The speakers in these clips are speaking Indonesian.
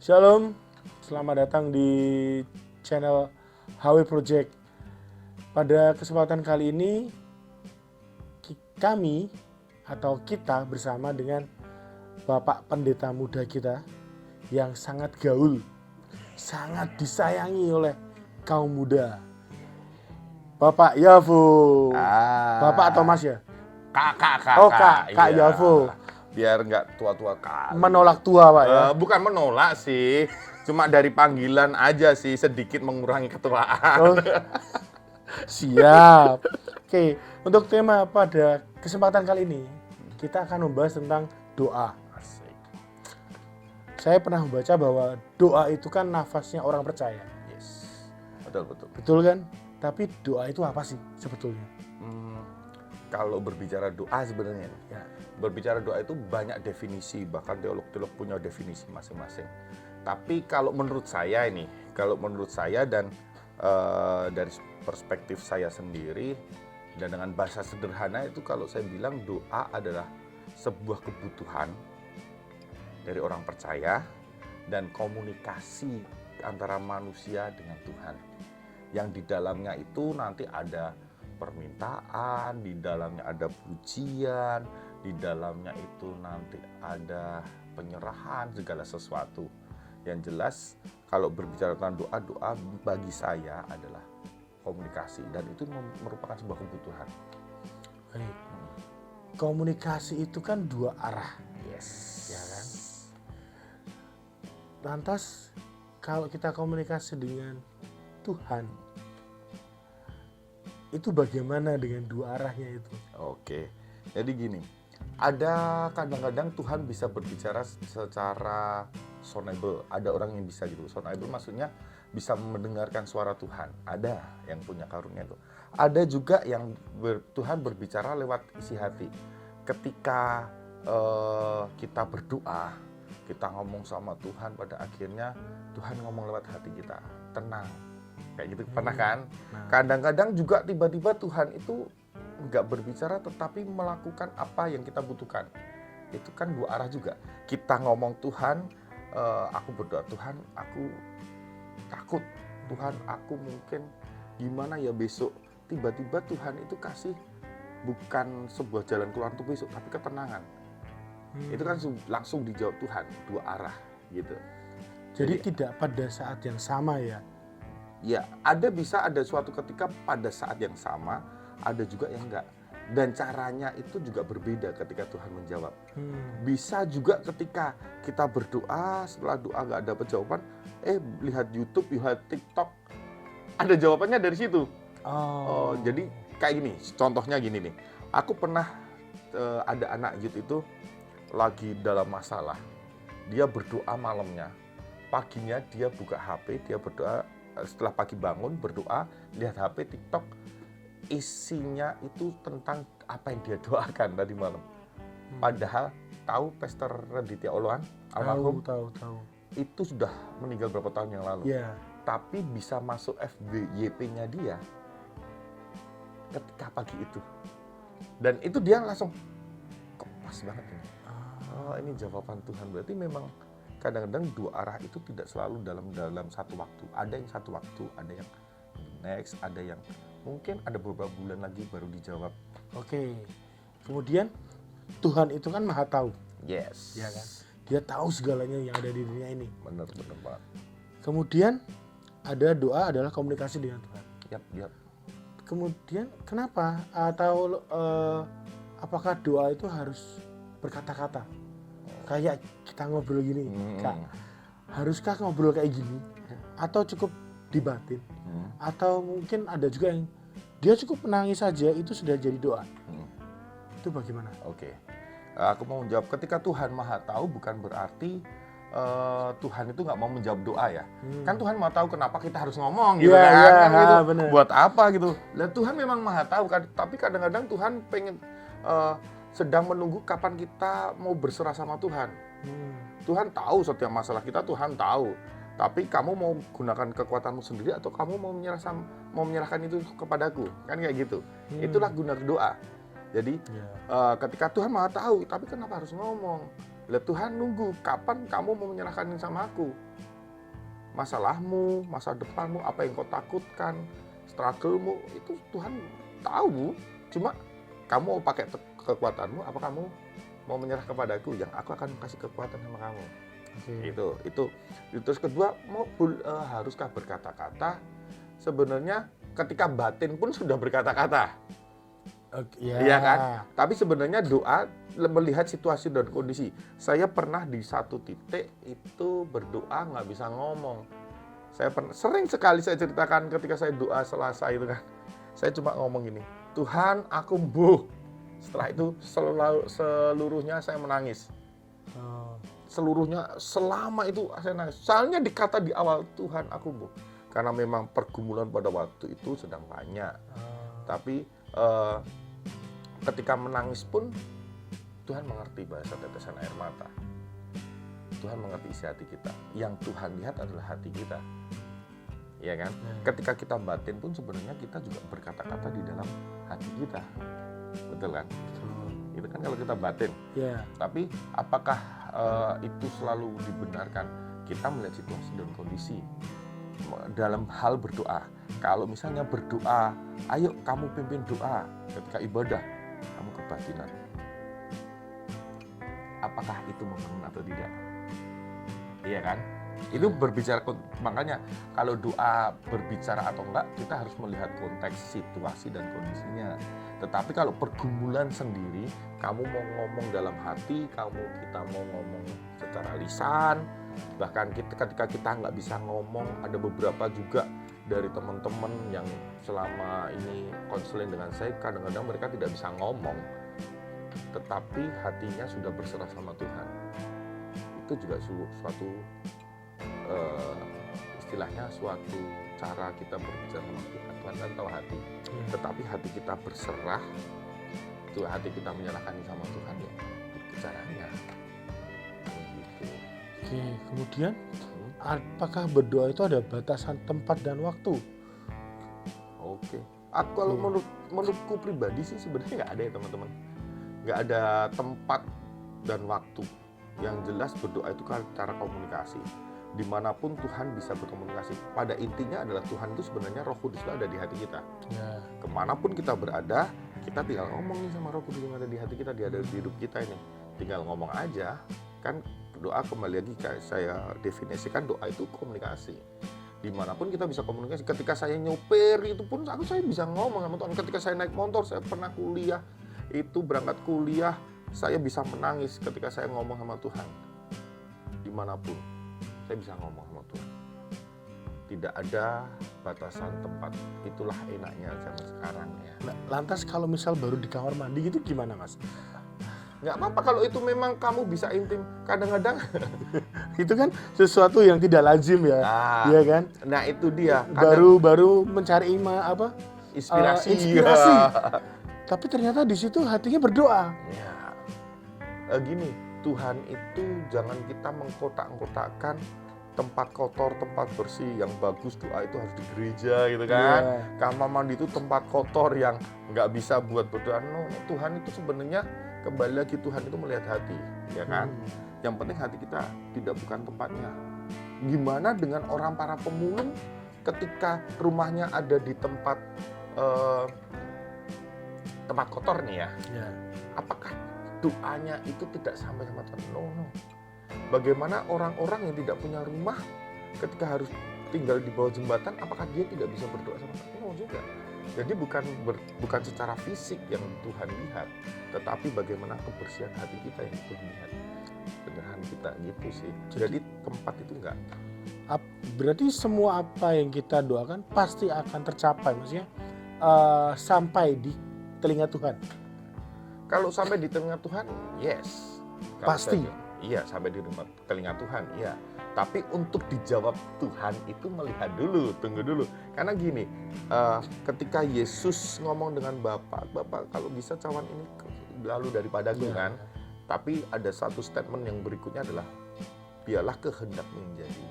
Shalom, selamat datang di channel HW Project. Pada kesempatan kali ini, kami atau kita bersama dengan Bapak Pendeta muda kita yang sangat gaul, sangat disayangi oleh kaum muda. Bapak Yavo. Bapak atau Mas ya? Kakak. Oh, Kak Iya. Yavo. Biar nggak tua-tua kali. Menolak tua, Pak ya? Bukan menolak sih, cuma dari panggilan aja sih sedikit mengurangi ketuaan. Oh, siap. Oke, untuk tema pada kesempatan kali ini, kita akan membahas tentang doa. Asik. Saya pernah membaca bahwa doa itu kan nafasnya orang percaya. Yes. Betul. Betul kan? Tapi doa itu apa sih sebetulnya? Kalau berbicara doa sebenarnya nih, Ya. berbicara doa itu banyak definisi, bahkan teolog-teolog punya definisi masing-masing. Tapi kalau menurut saya dan dari perspektif saya sendiri dan dengan bahasa sederhana itu, kalau saya bilang doa adalah sebuah kebutuhan dari orang percaya dan komunikasi antara manusia dengan Tuhan. Yang di dalamnya itu nanti ada permintaan, di dalamnya ada pujian, di dalamnya itu nanti ada penyerahan segala sesuatu. Yang jelas kalau berbicara tentang doa bagi saya adalah komunikasi, dan itu merupakan sebuah kebutuhan. Baik. Komunikasi itu kan dua arah, Yes. ya kan? Lantas kalau kita komunikasi dengan Tuhan, itu bagaimana dengan dua arahnya itu? Oke. Jadi gini, ada kadang-kadang Tuhan bisa berbicara secara sonable. Ada orang yang bisa gitu. Sonable maksudnya bisa mendengarkan suara Tuhan. Ada yang punya karunia itu. Ada juga yang Tuhan berbicara lewat isi hati. Ketika kita berdoa, kita ngomong sama Tuhan, pada akhirnya Tuhan ngomong lewat hati kita. Tenang. Kayak gitu, pernah kan? Kadang-kadang juga tiba-tiba Tuhan itu nggak berbicara tetapi melakukan apa yang kita butuhkan. Itu kan dua arah juga. Kita ngomong Tuhan, aku berdoa, Tuhan aku takut, Tuhan aku mungkin gimana ya besok. Tiba-tiba Tuhan itu kasih bukan sebuah jalan keluar untuk besok, tapi ketenangan. Itu kan langsung dijawab Tuhan, dua arah gitu. Jadi tidak pada saat yang sama ya? Ya, bisa ada suatu ketika pada saat yang sama, ada juga yang enggak. Dan caranya itu juga berbeda ketika Tuhan menjawab. Bisa juga ketika kita berdoa, setelah doa nggak dapat jawaban, lihat YouTube, lihat TikTok, ada jawabannya dari situ. Jadi kayak gini, contohnya gini nih. Aku pernah ada anak youth itu lagi dalam masalah. Dia berdoa malamnya. Paginya dia buka HP, dia berdoa. Setelah pagi bangun, berdoa, lihat HP, TikTok, isinya itu tentang apa yang dia doakan tadi malam. Padahal tahu Pastor Raditya Oloan, almarhum, Tahu. itu sudah meninggal berapa tahun yang lalu. Ya. Tapi bisa masuk FYP-nya dia ketika pagi itu. Dan itu dia langsung, kok pas banget ini. Ini jawaban Tuhan. Berarti memang kadang-kadang dua arah itu tidak selalu dalam satu waktu. Ada yang satu waktu, ada yang next, ada yang mungkin ada beberapa bulan lagi baru dijawab. Oke. Kemudian Tuhan itu kan maha tahu. Yes. Ya kan? Dia tahu segalanya yang ada di dunia ini. Bener banget. Kemudian ada doa adalah komunikasi dengan Tuhan. Yap. Kemudian kenapa? Atau apakah doa itu harus berkata-kata? Kayak kita ngobrol gini, Kak. Haruskah ngobrol kayak gini? Atau cukup dibatin? Atau mungkin ada juga yang dia cukup menangis saja itu sudah jadi doa. Itu bagaimana? Oke. Aku mau menjawab, ketika Tuhan maha tahu bukan berarti Tuhan itu nggak mau menjawab doa ya. Kan Tuhan mau tahu kenapa kita harus ngomong gitu kan gitu. Bener. Buat apa gitu. Dan Tuhan memang maha tahu kan, tapi kadang-kadang Tuhan pengen sedang menunggu kapan kita mau berserah sama Tuhan. Tuhan tahu setiap masalah kita, Tuhan tahu. Tapi kamu mau gunakan kekuatanmu sendiri atau kamu mau menyerahkan itu kepadaku? Kan kayak gitu. Itulah guna doa. Jadi ketika Tuhan maha tahu, tapi kenapa harus ngomong? Lah Tuhan nunggu kapan kamu mau menyerahkan ini sama aku. Masalahmu, masa depanmu, apa yang kau takutkan, struggle-mu, itu Tuhan tahu. Cuma kamu mau pakai kekuatanmu, apa kamu mau menyerah kepadaku yang aku akan kasih kekuatan sama kamu. Itu. Terus kedua, haruskah berkata-kata? Sebenarnya ketika batin pun sudah berkata-kata. Iya kan? Tapi sebenarnya doa melihat situasi dan kondisi. Saya pernah di satu titik itu berdoa nggak bisa ngomong. Sering sekali saya ceritakan ketika saya doa Selasa itu kan. Saya cuma ngomong gini, Tuhan aku mbuh. Setelah itu seluruhnya saya menangis. Seluruhnya selama itu saya nangis. Soalnya dikata di awal Tuhan aku mbuh. Karena memang pergumulan pada waktu itu sedang banyak. Tapi ketika menangis pun Tuhan mengerti bahasa tetesan air mata. Tuhan mengerti isi hati kita. Yang Tuhan lihat adalah hati kita. Ya kan? Ketika kita batin pun sebenarnya kita juga berkata-kata di dalam hati kita. Betul kan? Itu kan kalau kita batin. Tapi apakah itu selalu dibenarkan? Kita melihat situasi dan kondisi. Dalam hal berdoa, kalau misalnya berdoa, ayo kamu pimpin doa ketika ibadah, kamu kebatinan. Apakah itu membangun atau tidak? Iya kan? Itu berbicara, makanya kalau doa berbicara atau enggak, kita harus melihat konteks situasi dan kondisinya. Tetapi kalau pergumulan sendiri, kamu mau ngomong dalam hati, kita mau ngomong secara lisan, bahkan ketika kita nggak bisa ngomong, ada beberapa juga dari teman-teman yang selama ini konseling dengan saya, kadang-kadang mereka tidak bisa ngomong, tetapi hatinya sudah berserah sama Tuhan. Itu juga suatu istilahnya suatu cara kita berbicara sama Tuhan. Tuhan kan tahu hati, tetapi hati kita berserah, itu hati kita menyerahkan sama Tuhan, ya itu caranya. Oke, kemudian apakah berdoa itu ada batasan tempat dan waktu? Oke, aku kalau menurutku pribadi sih sebenarnya nggak ada ya teman-teman, nggak ada tempat dan waktu. Yang jelas berdoa itu kan cara komunikasi. Dimanapun Tuhan bisa berkomunikasi. Pada intinya adalah Tuhan itu sebenarnya Roh Kudus itu ada di hati kita. Kemanapun kita berada, kita tinggal ngomong nih sama Roh Kudus yang ada di hati kita, dia ada di hidup kita ini. Tinggal ngomong aja, kan. Doa kembali lagi kayak saya definisikan, doa itu komunikasi. Dimanapun kita bisa komunikasi. Ketika saya nyopir itu pun saya bisa ngomong sama Tuhan. Ketika saya naik motor, saya pernah kuliah, itu berangkat kuliah, saya bisa menangis ketika saya ngomong sama Tuhan. Dimanapun saya bisa ngomong sama Tuhan. Tidak ada batasan tempat. Itulah enaknya zaman sekarang ya. Lantas kalau misal baru di kamar mandi gitu gimana, Mas? Nggak apa-apa kalau itu memang kamu bisa intim. Kadang-kadang itu kan sesuatu yang tidak lazim ya, iya kan? Nah itu dia. Baru mencari inspirasi. Tapi ternyata di situ hatinya berdoa. Ya. Gini, Tuhan itu jangan kita mengkotak-kotakkan tempat kotor, tempat bersih. Yang bagus doa itu harus di gereja gitu kan. Kamar mandi itu tempat kotor yang nggak bisa buat berdoa. No, Tuhan itu sebenarnya kembali lagi, Tuhan itu melihat hati, ya kan? Yang penting hati kita tidak bukan tempatnya. Gimana dengan orang para pemulung ketika rumahnya ada di tempat kotor nih ya? Apakah doanya itu tidak sampai sama Tuhan? No. Bagaimana orang-orang yang tidak punya rumah ketika harus tinggal di bawah jembatan, apakah dia tidak bisa berdoa sama Tuhan? No juga. Jadi bukan secara fisik yang Tuhan lihat, tetapi bagaimana kebersihan hati kita yang Tuhan lihat. Beneran kita gitu sih. Jadi tempat itu enggak. Berarti semua apa yang kita doakan pasti akan tercapai, maksudnya sampai di telinga Tuhan. Kalau sampai di telinga Tuhan, yes. Pasti. Iya, sampai di telinga Tuhan, iya. Tapi untuk dijawab Tuhan itu melihat dulu, tunggu dulu. Karena gini, ketika Yesus ngomong dengan Bapak kalau bisa cawan ini lalu daripadaku kan. Tapi ada satu statement yang berikutnya adalah, biarlah kehendakmu yang jadi.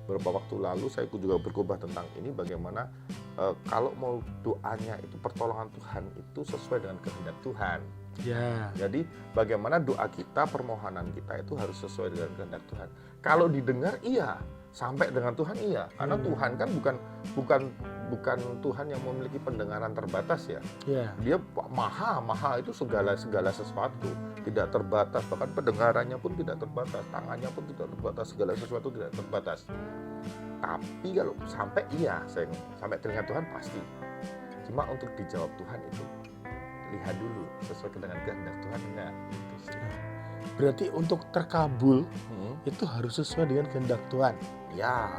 Beberapa waktu lalu saya juga berkhotbah tentang ini, bagaimana kalau mau doanya itu pertolongan Tuhan itu sesuai dengan kehendak Tuhan. Ya. Jadi bagaimana doa kita, permohonan kita itu harus sesuai dengan kehendak Tuhan. Kalau didengar iya, sampai dengan Tuhan iya. Karena Tuhan kan bukan Tuhan yang memiliki pendengaran terbatas ya. Ya. Dia maha itu segala sesuatu, tidak terbatas, bahkan pendengarannya pun tidak terbatas, tangannya pun tidak terbatas, segala sesuatu tidak terbatas. Tapi kalau sampai iya, sampai telinga Tuhan pasti. Cuma untuk dijawab Tuhan itu lihat dulu sesuai dengan kehendak Tuhan enggak. Gitu sih. Berarti untuk terkabul itu harus sesuai dengan kehendak Tuhan. Ya.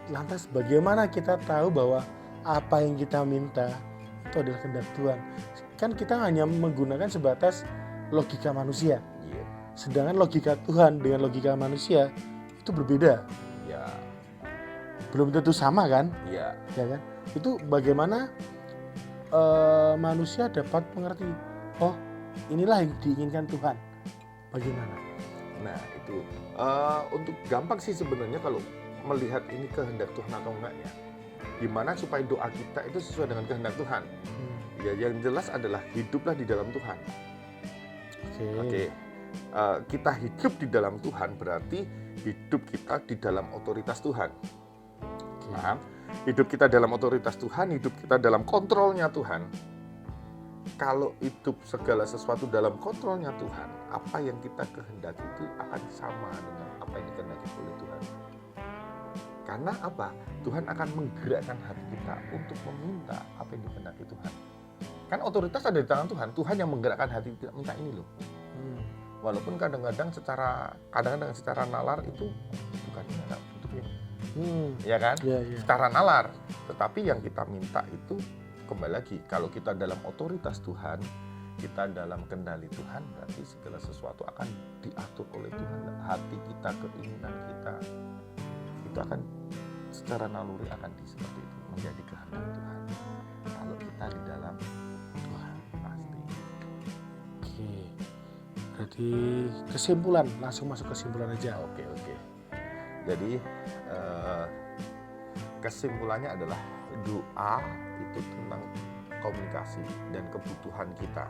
Lantas bagaimana kita tahu bahwa apa yang kita minta itu adalah kehendak Tuhan? Kan kita hanya menggunakan sebatas logika manusia. Iya. Sedangkan logika Tuhan dengan logika manusia itu berbeda. Ya. Belum tentu sama kan? Iya. Ya kan? Itu bagaimana manusia dapat mengerti, oh inilah yang diinginkan Tuhan. Bagaimana? Nah itu untuk gampang sih sebenarnya kalau melihat ini kehendak Tuhan atau enggaknya. Gimana supaya doa kita itu sesuai dengan kehendak Tuhan? Ya yang jelas adalah hiduplah di dalam Tuhan. Oke. Kita hidup di dalam Tuhan berarti hidup kita di dalam otoritas Tuhan. Paham? Hidup kita dalam otoritas Tuhan, hidup kita dalam kontrolnya Tuhan. Kalau hidup segala sesuatu dalam kontrolnya Tuhan, apa yang kita kehendaki itu akan sama dengan apa yang dikehendaki oleh Tuhan. Karena apa? Tuhan akan menggerakkan hati kita untuk meminta apa yang dikehendaki Tuhan. Kan otoritas ada di tangan Tuhan. Tuhan yang menggerakkan hati kita minta ini loh. Walaupun kadang-kadang secara nalar itu bukan untuk ini. Ya kan? Ya. Secara nalar. Tetapi yang kita minta itu kembali lagi, kalau kita dalam otoritas Tuhan, kita dalam kendali Tuhan, berarti segala sesuatu akan diatur oleh Tuhan. Hati kita, keinginan kita, itu akan secara naluri akan seperti itu, menjadi kehendak Tuhan. Kalau kita di dalam Tuhan, pasti. Oke. Berarti kesimpulan, langsung masuk kesimpulan aja. Oke. Jadi kesimpulannya adalah doa itu tentang komunikasi dan kebutuhan kita.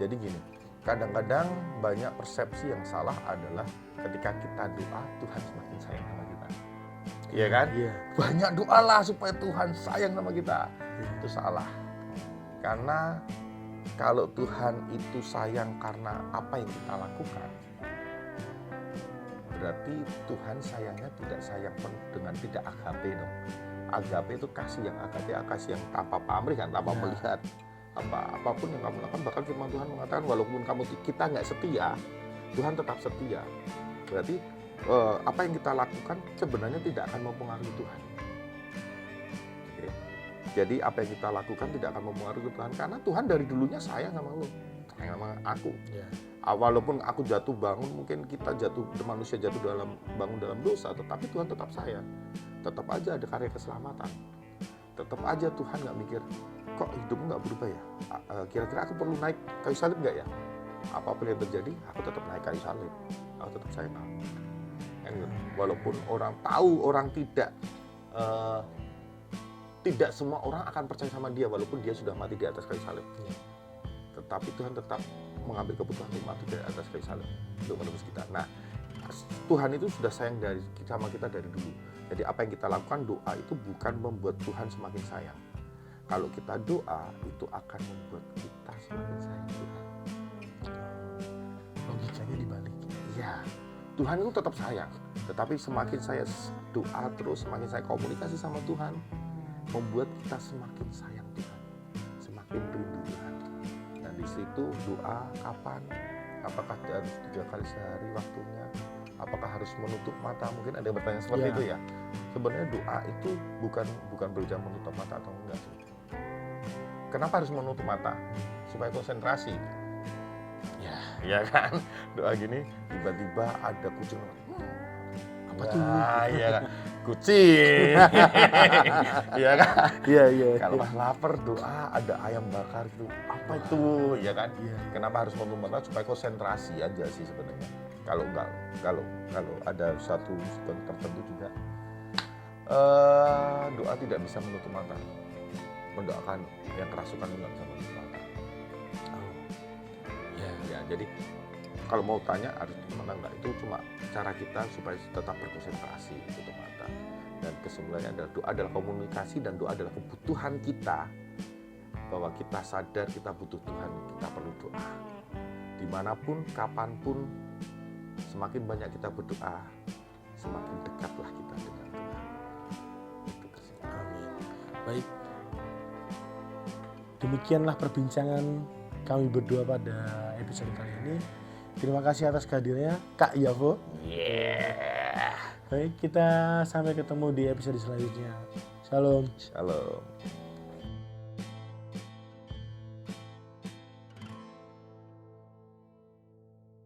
Jadi gini, kadang-kadang banyak persepsi yang salah adalah ketika kita doa Tuhan semakin sayang sama kita. Iya kan? Iya. Banyak doalah supaya Tuhan sayang sama kita. Itu salah. Karena kalau Tuhan itu sayang karena apa yang kita lakukan, berarti Tuhan sayangnya tidak sayang penuh dengan tidak agape dong. Agape itu kasih yang agape, kasih yang tanpa pamrih kan, tanpa melihat. Apapun yang kamu lakukan, bahkan firman Tuhan mengatakan walaupun kita nggak setia, Tuhan tetap setia. Berarti apa yang kita lakukan sebenarnya tidak akan mempengaruhi Tuhan. Oke. Jadi apa yang kita lakukan tidak akan mempengaruhi Tuhan karena Tuhan dari dulunya sayang sama lu, sayang sama aku. Ya. Walaupun aku jatuh bangun, mungkin manusia jatuh bangun dalam dosa, tetapi Tuhan tetap sayang. Tetap aja ada karya keselamatan. Tetap aja Tuhan nggak mikir, kok hidupmu nggak berubah ya? Kira-kira aku perlu naik kayu salib nggak ya? Apapun yang terjadi, aku tetap naik kayu salib. Aku tetap sayang kamu. Walaupun orang tahu, orang tidak semua orang akan percaya sama dia, walaupun dia sudah mati di atas kayu salib. Tetapi Tuhan tetap mengambil keputusan untuk mati di atas kayu salib untuk menebus kita. Nah, Tuhan itu sudah sayang sama kita dari dulu. Jadi apa yang kita lakukan, doa itu bukan membuat Tuhan semakin sayang. Kalau kita doa, itu akan membuat kita semakin sayang Tuhan. Logikanya dibalik. Iya, Tuhan itu tetap sayang. Tetapi semakin saya doa terus, semakin saya komunikasi sama Tuhan, membuat kita semakin sayang Tuhan, semakin rindu Tuhan. Dan di situ doa kapan? Apakah harus 3 kali sehari waktunya? Apakah harus menutup mata? Mungkin ada yang bertanya seperti itu ya. Sebenarnya doa itu bukan berbicara menutup mata atau enggak sih. Kenapa harus menutup mata? Supaya konsentrasi. Ya kan? Doa gini, tiba-tiba ada kucing. Apa tuh? Iya kan? Kucing. Iya kan? Iya. Kalau lapar doa ada ayam bakar itu. Apa itu? Ya kan? Iya. Kenapa harus menutup mata? Supaya konsentrasi aja sih sebenarnya. Kalau ada satu tertentu juga doa tidak bisa menutup mata. mendoakan yang kerasukan nggak bisa menutup mata. Ya, jadi kalau mau tanya harus tutup mata enggak, itu cuma cara kita supaya tetap berkonsentrasi tutup mata. Dan kesimpulannya adalah doa adalah komunikasi dan doa adalah kebutuhan kita, bahwa kita sadar kita butuh Tuhan, kita perlu doa. Dimanapun, kapanpun, semakin banyak kita berdoa, semakin dekatlah kita dengan Tuhan. Itu kesimpulan. Amin. Baik. Demikianlah perbincangan kami berdua pada episode kali ini. Terima kasih atas kehadirannya Kak Yavo. Yeah. Baik, kita sampai ketemu di episode selanjutnya. Shalom. Shalom.